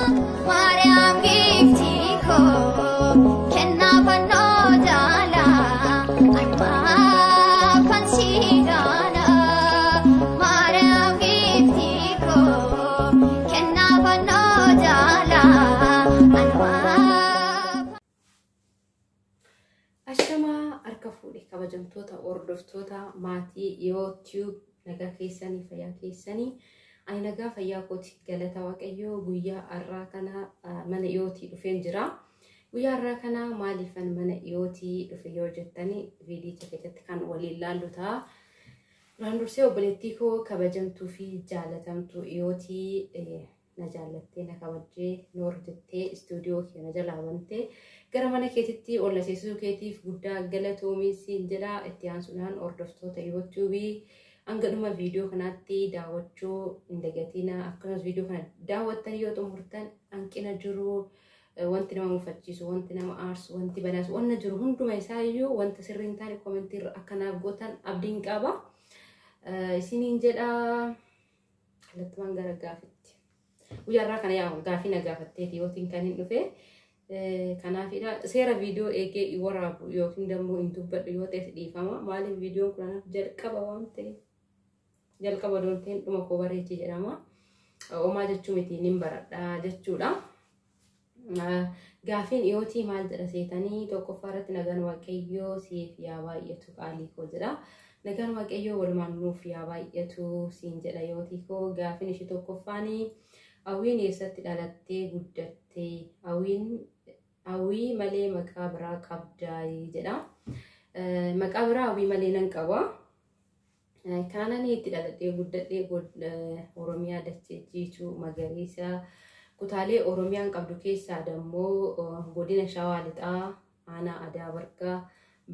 Mariam giftiko kenna panno jala anma fansigana Mariam giftiko kenna panno jala anma Ashama arkafudi kabajamtoota ordoftoota maatii YouTube nagaa keessanii fayyaa keessanii ani nagaa fayyaa kooti galata waaqayyoo guyyaa har'aa kana mana yootii dhufeen jira guyyaa har'aa kana maaliifan mana yootii dhufe yoo jettanii viidiyocha keessatti kan waliin ilaallu ta'a duraan dursee obboleettii koo kabajamtuu fi jaalatamtuu yootii na jaallattee na kabajjee noor jettee istuudiyoo keenya jalaa bantee gara mana keetitti ol seesisuu keetiif guddaa galatoomii siin jedha itti aansuudhaan hordoftoota YouTube'ii angaduma viidiyoo kanaatti daawwachuu hin dagatina akkasumas viidiyoo kana daawwattan yoo xumurtan hanqina jiru wanti nama mufachiisu wanti nama aarsu wanti badaasu wanna jiru hunduma isaa iyyuu wanta sirriin taane koomentii irra akkanaaf gootan abdiin qaba isiniin jedha kallattumaan gara gaafitti guyyaa irraa kana yaa gaafii na gaafatteeti yootiin kan hin dhufe kanaafidha seera viidiyoo eegee waraabu yookiin dammoo hin dubbadhu yoo ta'e dhiifama maaliif viidiyoon kun jalqaba waan ta'eef jalqaba doonteen dhuma koo bareechi jedhama omaa jechuu miti nin baradha jechuudha gaafiin dhiyootii maal jedha seetanii tokkoffaa irratti nagaan waaqayyoo siif yaa baay'atu qaalii koo jedha nagaan waaqayyoo walumaan nuuf yaa baay'atu siin jedha yootii koo gaafiin ishii tokkoffaanii hawwiin eessatti dhalattee guddattee hawwii malee maqaa biraa qabdaa jedha maqaa biraa hawwii malee nan qaba kanan itti dhaladhee guddadhee Oromiyaa dachee jiituu magariisa kutaalee Oromiyaan qabdu keessaa dammoo godina Shawaa Lixaa aanaa Adaa Bargaa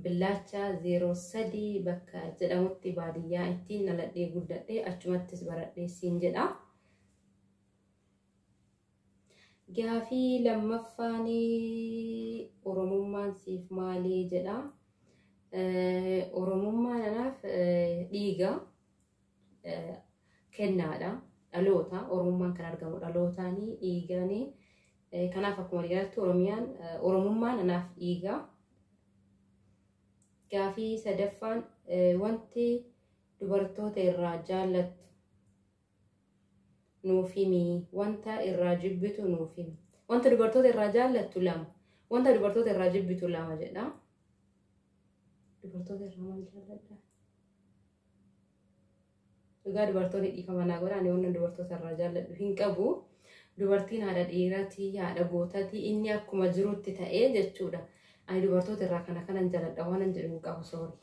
Billaacha 03 bakka jedhamutti baadiyyaa ittiin dhaladhee guddadhee achumattis baradhee siin jedha gaafii lammaffaanii oromummaan siif maalii jedha oromummaan anaaf dhiiga kennaadha dhaloota oromummaan kan argamu dhalootaanii dhiiganii kanaaf akkuma dhiyaattu oromummaan anaaf dhiiga gaafii sadaffaan wanti dubartoota irraa jaallattu nuufimi wanta irraa jibbitu nuufimi wanta dubartoota irraa jaallattu lama wanta dubartoota irraa jibbitu lama jedha dubartoota irraa maal jaalladha dhugaa dubartoonni dhiifama naa godha ani wanta dubartoota irraa jaalladhu hin qabu dubartiin haadha dhiiratii haadha gootatii inni akkuma jirutti ta'ee jechuudha ani dubartoota irraa kanan jaalladha waan jedhu hin qabu soori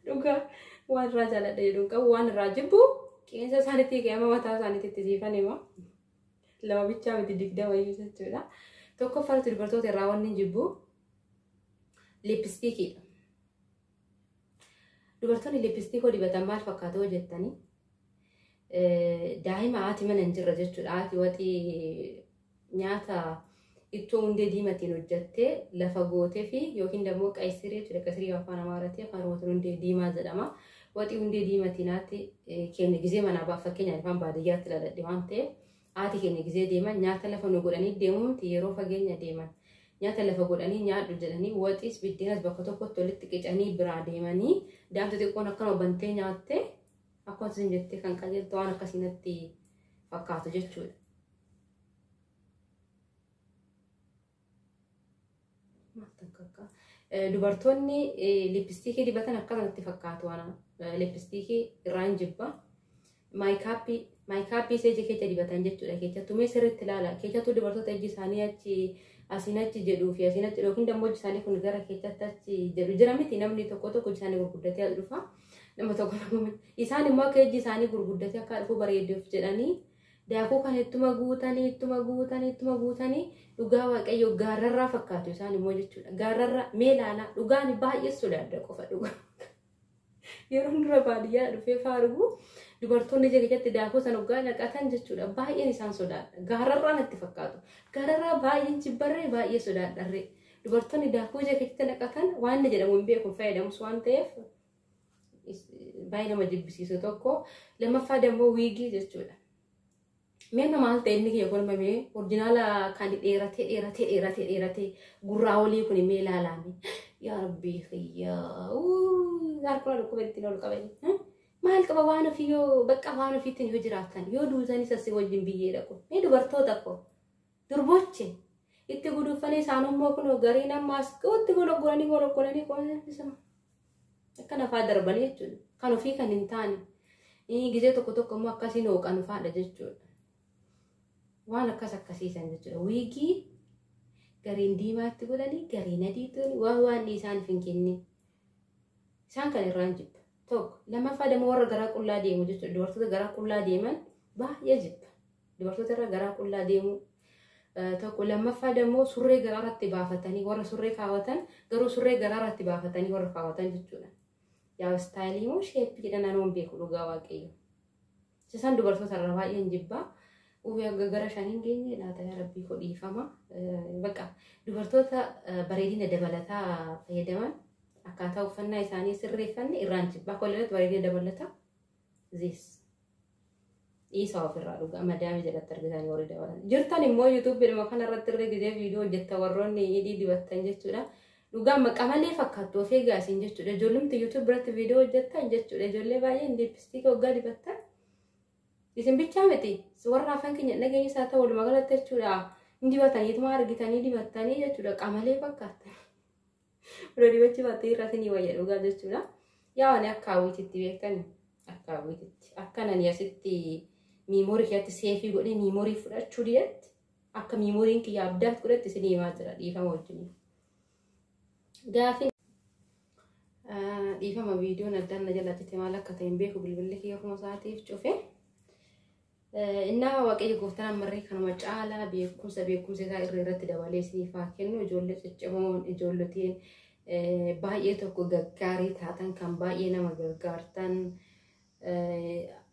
dhugaa waan irraa jaalladha jedhu hin qabu waan irraa jibbu Keensa isaaniitti qeema mataa isaaniitti siifan hima lama bichaa miti digda wayii jechuudha tokkoffaatti dubartoota irraa waan hin jibbu lipstikiidha dubartoonni lipstikoo dibatan maal fakkaatoo jettanii daa'ima haati mana hin jirre jechuudha haati waxii nyaata ittoo hundee diimatiin hojjattee lafa gootee fi yookiin dammoo qayisirii jechuudha qayisirii afaan amaaraatti afaan oromootiin hundee diimaa jedhama Wati hundee diimatinaatti keenya gizee manaa baaf fakkeenyaaf afaan baadiyyaatti dhaladhe waan ta'eef haati keenya gizee deeman nyaata lafa nu godhanii deemuun yeroo fageenya deeman nyaata lafa godhanii nyaadhu jedhanii waxiis biddeenas bakka tokkotti walitti qicanii biraa deemanii daamta xiqqoon akkana bantee nyaatte akkuma isin jettee kan qajeeltu waan akkasiinatti fakkaatu jechuudha. Dubartoonni lipstikii dibatan akkanatti fakkaatu waan lipstikii irraan jibba maayikaappii seejii keessa dibatan jechuudha keessattuu mee sirriitti ilaala keessattuu dubartoota ijji isaanii achi asiin achi jedhuu fi asiin achi yookiin dammoo ijji isaanii kun gara keessatti achi jedhu jira miti namni tokko ijji isaanii gurguddatee as dhufa nama tokko isaan immoo akka ijji isaanii gurguddatee akka dhufu bareeduuf jedhanii daakuu kan ittuma guutanii dhugaa waaqayyo gaarrarraa fakkaatu isaan immoo jechuudha gaarrarraa mee ilaala dhugaan baay'ee sodaadha qofa dhugaa yeroo dura baadiyyaa dhufee faarugu dubartoonni jechuudha daakuu san dhugaa naqatan jechuudha baay'een isaan sodaadha gaarrarraa natti fakkaatu gaarrarraa baay'een jibbarree baay'ee sodaadharree dubartoonni daakuu jechuudha naqatan waan jedhamu hin beeku fayyadamus waan ta'eef baay'ee nama jibbisiisu tokko lammaffaa dammoo wiigii jechuudha Mena maal ta'e inni kiyya kun mamee orjinaala kan dheeratee gurraa olii kun immoo ilaalame. Yaa Rabbii fayyaa. Harkuna dhukkubetti ol qabani. Maal qaba waan ofii yoo bakka waan ofiitti yoo jiraatan yoo duutanii sassi wajjin biyyee dhaqu. Mee dubartoota ko durboche itti guduufanii isaanummoo kun gariin ammaas itti gologolanii qoonnisama. Akkana fa'aa darbanii jechuudha. Kan ofii kan hin taane. Gizee tokko immoo akkasiin hooqan fa'aadha jechuudha. Waan akkasiisan jechuudha. Wiigii gariin diimaatti godhanii gariin adiitti waan isaaniif hin kennin. Isaan kan irraan jibba. Tokko lammaffaa deemu warra garaa qullaa deemu jechuudha. Dubartoota garaa qullaa deeman baay'ee jibba. Dubartoota irra garaa qullaa deemu. Tokko lammaffaa deemu surree garaarratti baafatanii warra surree kaawwatan garuu surree garaarratti baafatanii warra kaawwatan jechuudha. Yaa istaayilii moo sheeppii jedhan anoon beeku dhugaa waaqayyo. Isaan dubartoota irra baay'een jibba. Uwwee akka gara shaniin geenye laata yaa Rabbii kodhiifama. Bakka dubartoota bareedina dabalataa fayyadaman akkaataa uffannaa isaanii sirreeffanne irraan jibba. Akka walitti bareedina dabalataa zees. Isa ofirraa dhugaa madaamii jalatti argatan warri dabalatan. Jirtan immoo YouTube dhuma kanarratti irra gidee viidiyoo hojjetta warroonni hidhii dibattan jechuudha. Dhugaa maqamalee fakkaattu of eeggaasin jechuudha. Ijoollumti YouTube biratti viidiyoo hojjettan jechuudha. Ijoollee baay'een liipstiikii waggaa dibattan. Isin bichaa miti warra afaan keenya dhageenye isaa ta'u walumaa galatti jechuudha. Inni dibataniituma argitanii dibattanii jechuudha. Qamalee fakkaatan. Yeroo dibachii baatee irratti ni wayya dhugaa jechuudha. Yaa waan akka hawwitiitti beektan akka hawwitiitti. Akka nani asitti miimoorii keessatti seefii godhee miimoorii fudhachuu dhiyeetti akka miimooriin kiyya abdaatti godhatti isin himaa jira dhiifama wajjin. Gaafiin dhiifama viidiyoon addaan na jalatti maal akka ta'e hin beeku bilbilli kiyya kuma isaatiif cufe. Innaa waaqayyo gooftaan ammarree kanuma caalaa beekumsa isaa irratti dabalee isiniif haa kennu ijoollee ciccimoo ijoollotiin baay'ee tokko gaggaarii taatan kan baay'ee nama gargaartan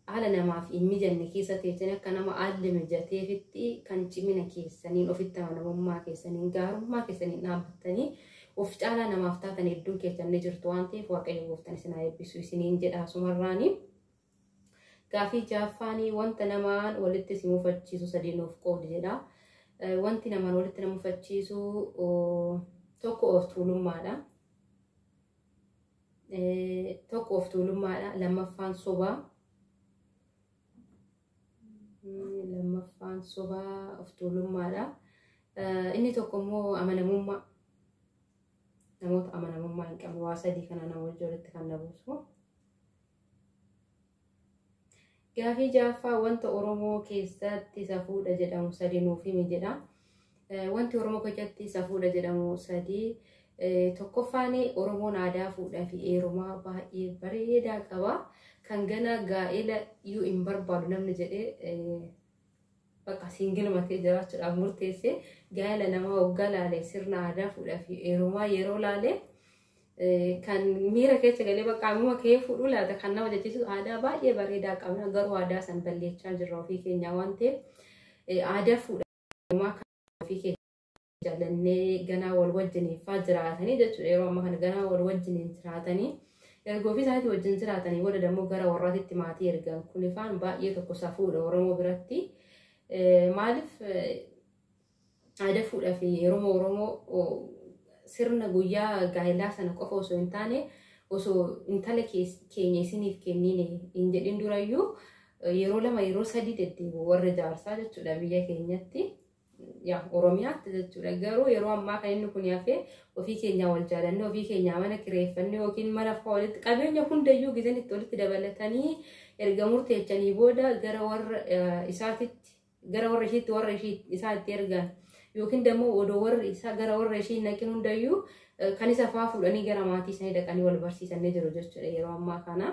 haala namaaf hin mijanne keessa teessanii akka nama haalli mijateefitti kan cimina keessaniin ofitti amanamummaa keessaniin gaarummaa keessaniin dhaabbattanii of caalaa namaaf taatan hedduun keessan ni jirtu waan ta'eef waaqayyo gooftaan isin haa eebbisu isiniin jedha sumarraanii. Gaafii jaaffaanii wanta namaan walitti si mufachiisu sadii nuuf qoodi jedha. Wanti namaan walitti nama mufachiisu tokko of tuulummaadha. Lammaffaan sobaa. Of tuulummaadha. Inni tokko immoo amanamummaa. Namoota amanamummaa hin qabne waa sadii kana nama walitti kan na buusu. Gaafii jaaffaa wanta Oromoo keessatti safuudha jedhamu sadii nuuf himi jedha. Wanti Oromoo keessatti safuudha jedhamu sadii tokkoffaan Oromoon aadaa fuudhaa fi heerumaa baay'ee bareedaa qaba. Kan gana gaa'ela iyyuu hin barbaadu namni jedhee bakka singilmatee jiraachuudhaaf murteessee gaa'ela nama waggaa laalee sirna aadaa fuudhaa fi heerumaa yeroo laalee kan miira keessa galee bakka ammuma kee fuudhu laata kan nama jechisu aadaa baay'ee bareedaa qabna garuu aadaa san balleechaa jirra ofii keenya waan ta'eef aadaa fuudhaa kan ofii keenya jaalannee ganaa wal wajjiniifaa jiraatanii jechuudha. Yeroo ammaa kana ganaa wal wajjiniin jiraatanii erga ofii isaaniitti wajjin jiraatanii booda dammoo gara warraatitti maatii ergan kun ifaan baay'ee tokko safuudha Oromoo biratti. Maaliif aadaa fuudhaa fi heeruma Oromoo sirna guyyaa gaa'elaa sana qofa osoo hin taane osoo intala keenya isiniif kennine hin jedhin durayyuu yeroo lama yeroo sadii deddeebi'u warra jaarsaa jechuudha biyya keenyatti yaa Oromiyaatti jechuudha. Garuu yeroo ammaa kan inni kun hafee ofii keenyaa wal jaalannee ofii keenyaa mana kireeffannee yookiin mana fa'aa walitti qabeenya hundayyuu gizeen itti walitti dabalatanii erga murteechanii booda gara warra isaatitti gara warra ishiitti warra isaatti ergan yookiin dammoo odoo warri isaa gara warra ishii naqin hundayyuu kan isa fa'aa fuudhanii gara maatii isaanii dhaqanii wal barsiisanii jiru jechuudha. Yeroo ammaa kana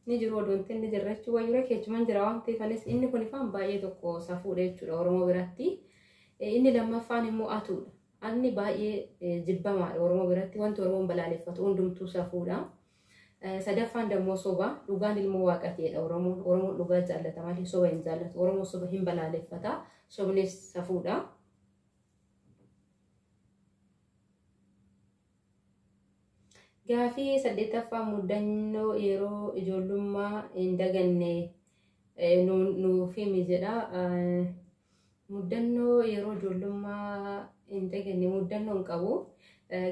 ni jiru odoonti inni jirra jechuudha. Wayyura keechumaan jira waan ta'eef inni kun ifaan baay'ee tokko safuudha jechuudha Oromoo biratti. Inni lammaffaan immoo atuudha. Anni baay'ee jibbamaadha Oromoo biratti wanti Oromoon balaaleffatu hundumtuu safuudha. Sadaffaan dammoo soba dhugaan ilmoo waaqateedha Oromoon dhugaa jaallata malee soba hin jaallatu. Oromoo soba hin balaaleffata sobnis safuudha. Gaafii saddeettaffaa muddannoo yeroo ijoollummaa hin daganne nu fiimi jedha muddannoo yeroo ijoollummaa hin daganne muddannoo hin qabu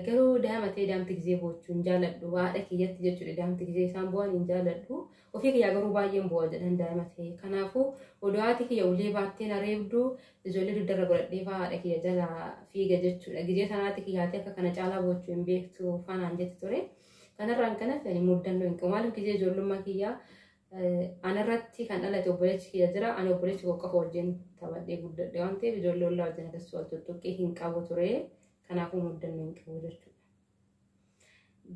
garuu daamatee daamti gizee bochuun jaaladhu haadha kiyyatti jechuudha daamti gizee isaan bu'an hin jaaladhu ofii kiyyaa garuu baay'een bu'a jedhan daamatee kanaafuu odoo haati kiyya ulee baattee na reebdu ijoollee duddarra godhadhee haadha kiyya jala fiiga jechuudha gizee sanaatti kiyyaatti akka kana caalaa bochuu hin beektu faanaan jetti ture kanarraan kanas muddannoo hin qabu maaliif gizee ijoollummaa kiyyaa anarratti kan dhalate obboleechi kiyya jira ani obboleechi koo qofa wajjin taphadhee guddadhe waan ta'eef ijoollee ollaa wajjin akkasii wal tuttuqqee hin qabu ture kanaafuu muddannoo hin qabu jechuudha.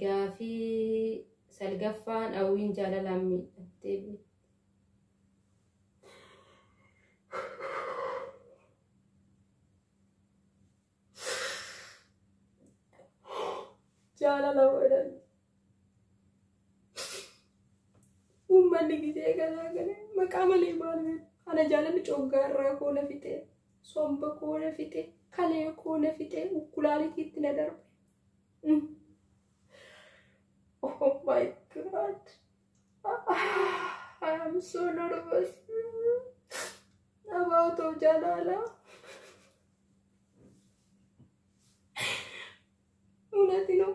Gaafii salgaffaan hawwiin jaalalaan miidhattee jaalala godhan ummanni gizee garaa garaa maqaa malee maal ana jaalalli coggaarraa koo na fixe somba koo na fixe kalee koo na fixe ukkulaaliitiitti na darbe. Oh my God. I am so nervous about Jalala. Unatino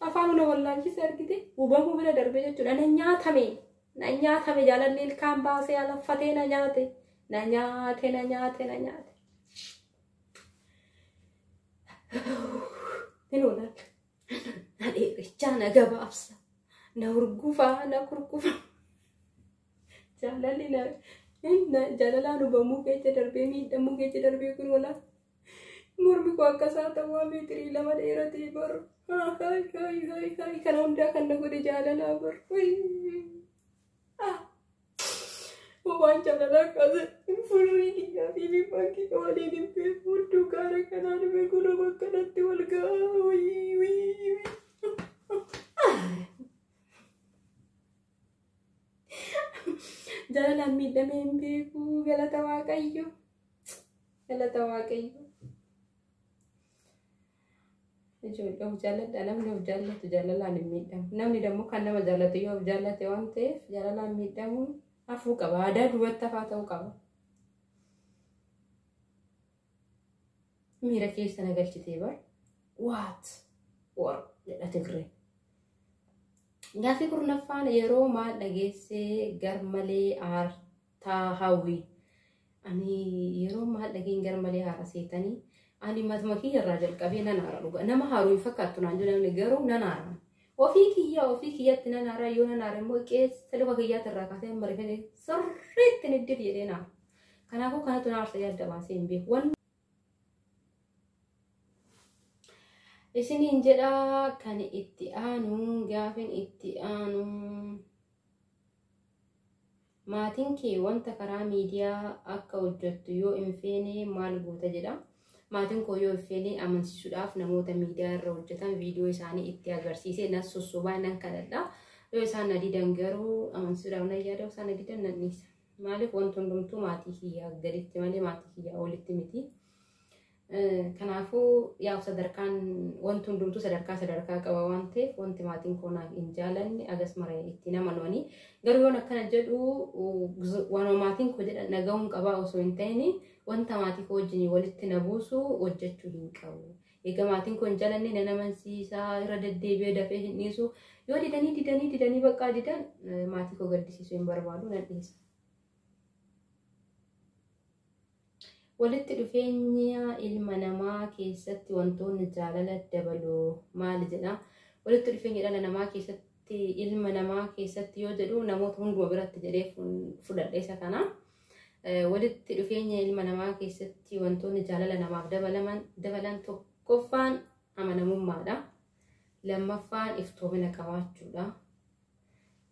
afaan una wallaachi sargite ubamu bira darbe jechuudha na nyaatame jaalalli ilkaan baasee alaffatee na nyaate. Tinoodhaan na dheerichaa na gabaabsa na urgufaa na kurkufa jaalalli jaalalaan ubamuu keessa darbee miidhamuu keessa darbee kun wala mormi koo akkasaa ta'uu meetirii 2 dheeratee baru kana hundaa kan na godhe jaalalaa baru waan jaalalaa kaase furrii kiyyaa fi bibbaan kiyya waliin hin beeku hunduu gaara kanaan beeku nama akkanatti wal ga'a jalalaan miidhamee hin beeku galata waaqayyo ijoollee of jaalladha namni of jaallatu jaalalaan hin miidhamu namni dammoo kan nama jaallatu yoo of jaallate waan ta'eef jaalalaan miidhamu afuu qaba aadaa duwwaatti hafaa ta'uu qaba miira keessa na galchitee bar what war jedha Tigree. Gaafii kurnaffaan yeroo maal dhageessee garmalee aartaa hawwi ani yeroo maal dhageen garmalee haara seetanii ani matuma kiyya irraa jalqabee nan haara dhuga nama haaruu hin fakkaattu naan jedhamne garuu nan haara ofii kiyyatti nan haara yoo nan haara immoo keessa luka kiyyaatti irraa kaasee marifate sirriitti niddif jedhee naa kanaafuu kanatu na aarsa yaadda baasee hin beeku isiniin jedha kan itti aanu gaafin itti aanu maatiin kee wanta karaa miidiyaa akka hojjettu yoo hin feene maal goota jedha maatiin koo yoo hin feene amansiisuudhaaf namoota miidiyaa irra hojjetan viidiyoo isaanii itti agarsiisee nas sossobaa nan kadhadha yoo isaan na didan garuu amansiisuudhaaf nan yaada isaan na didan nan dhiisa maaliif wanti hundumtuu maatii kiyyaa gaditti malee maatii kiyyaa olitti miti. Kanaafuu yaa sadarkaan wanti hundumtuu sadarkaa qaba waan ta'eef wanti maatiin koo naaf hin jaalanne agas maree itti namanwanii garuu yoon akkana jedhu waan maatiin koo jedhan naga'uun qabaa osoo hin ta'in wanta maatii koo wajjin walitti na buusu hojjechuu hin qabu. Egaa maatiin koo hin jaalanne na namansiisaa irra deddeebi'ee dafee hin dhiisu yoo didanii bakka didan maatii koo gaddisiisuu hin barbaadu nan dhiisa. Walitti dhufeenya ilma namaa keessatti wantoonni jaalala dabaluu maal jedha walitti dhufeenya dhala namaa keessatti ilma namaa keessatti yoo jedhu namoota hunduma biratti jedhee fudhadhe isa kana walitti dhufeenya ilma namaa keessatti wantoonni jaalala namaaf dabalan tokkoffaan amanamummaadha lammaffaan iftoomina qabaachuudha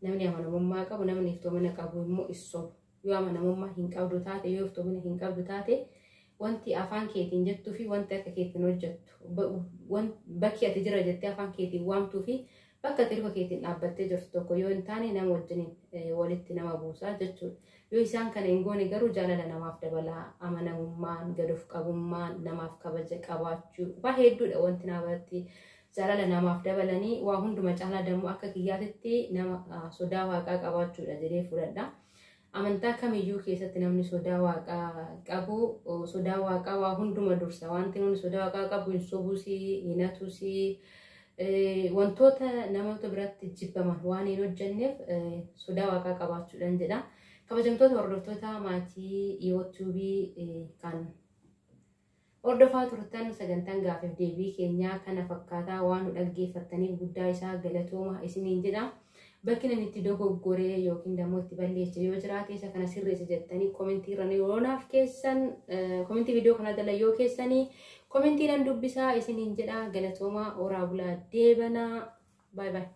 namni amanamummaa qabu namni iftoomina qabu immoo isoobu yoo amanamummaa hin qabdu taate yoo iftoomina hin qabdu taate wanti afaan keetiin jettuu fi wanti akka keetiin hojjettu bakki ati jira jettee afaan keetiin waamtuu fi bakka ati luka keetiin dhaabbattee jirtu tokko yoo hin taane nama wajjin walitti nama buusaa jechuudha. Yoo isaan kana hin goone garuu jaalala namaaf dabalaa amanamummaan gad of qabummaan namaaf kabaja qabaachuu waa hedduudha wanti naabatti jaalala namaaf dabalanii waa hunduma caalaa dammoo akka kiyyaatitti nama sodaa waaqaa qabaachuudha jedhee fudhadha. amantaa kamiyyuu keessatti namni sodaa waaqaa qabu sodaa waaqaa waa hunduma dursa wanti namni sodaa waaqaa qabu hin sobuusi hin hatuusi wantoota namoota biratti jibbaman waan hin hojjenneef sodaa waaqaa qabaachuudhaan jedha. Kabajamtoota hordoftoota maatii YouTube kan hordofaa turtan sagantaan gaaffii deebii keenyaa kana fakkaataa waan dhaggeeffattaniif guddaa isaa galatooma isiniin jedha. Bakki namni itti dogoggoree yookiin immoo itti balleesse yoo jiraate isa kana sirreessa jettanii komentii irra yoo naaf keessan komentii viidiyoo kana jala yoo keessanii komentiidhaan dubbisaa isiniin jedha galatooma oraa bulaa deebanaa bye bye.